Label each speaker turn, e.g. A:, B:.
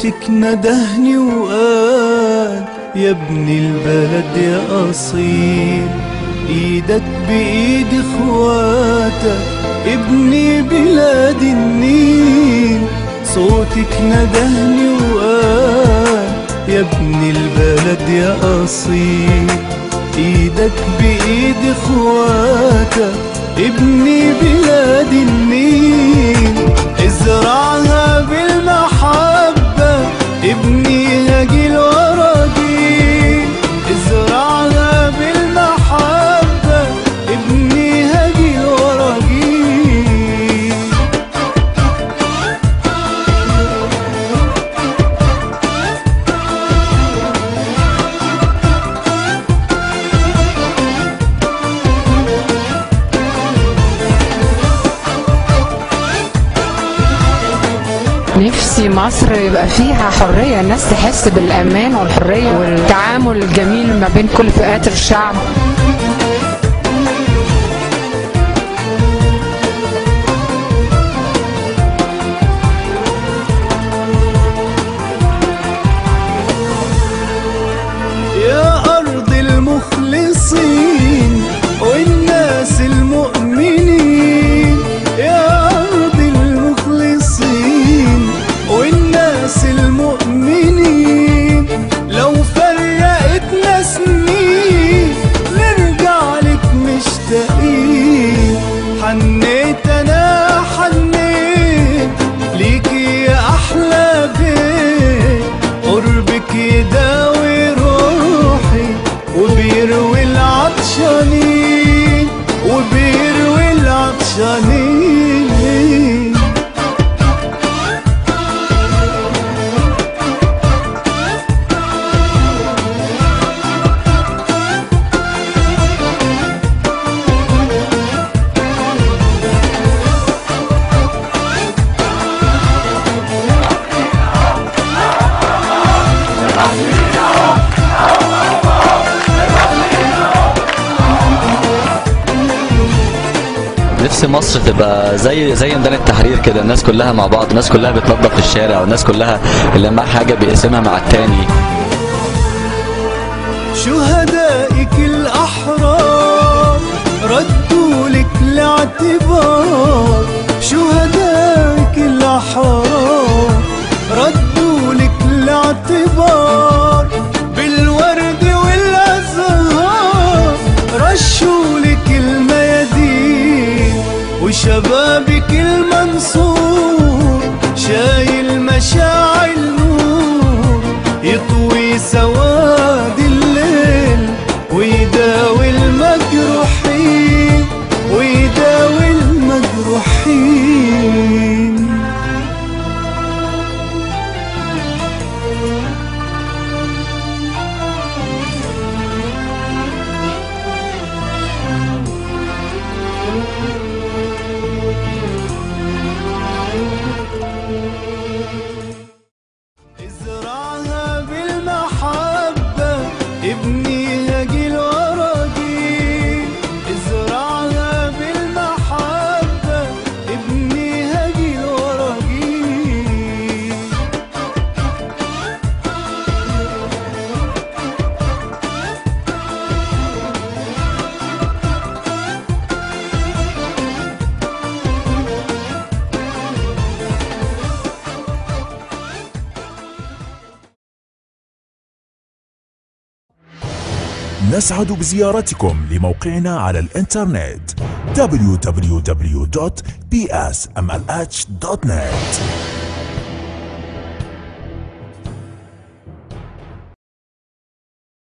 A: صوتك ندهني وقال يا ابن البلد يا أصيل، ايدك بايد اخواتك ابني بلاد النيل. صوتك ندهني وقال يا ابن البلد يا أصيل، ايدك بايد اخواتك ابني بلاد النيل. ازرعها بالمحبة ابني هجيل ورا جيل، ازرعها بالمحبة ابني هجيل ورا جيل.
B: نفسي مصر يبقى فيها حرية، الناس تحس بالأمان والحرية والتعامل الجميل ما بين كل فئات الشعب.
A: يا أرض المخلصين والناس المؤمنين، يا أرض المخلصين والناس المؤمنين. لو فرقتنا سنين نرجع لك مشتاقين. حنيت أنا حنيت ليكي يا أحلى بيت، قربك يداوي روحي وبيروي العطشانين وبيروي العطشانين.
C: نفسي مصر تبقى زي ميدان التحرير كده، الناس كلها مع بعض، الناس كلها بتنظف في الشارع، والناس كلها اللي معاه حاجه بيقسمها مع التاني.
A: شهدائك الأحرار ردوا لك الاعتبار، شهدائك الأحرار ردوا لك الاعتبار. بالورد والأزهار رشوا لك الميادين، وشبابك المنصور شايل مشاعل نور، يطوي سواد الليل ويداوي المجروحين ويداوي المجروحين. ازرعها بالمحبة ابني هجيل ورا جيل، ازرعها بالمحبة ابني هجيل ورا جيل.
D: نسعد بزيارتكم لموقعنا على الإنترنت www.psmlh.net.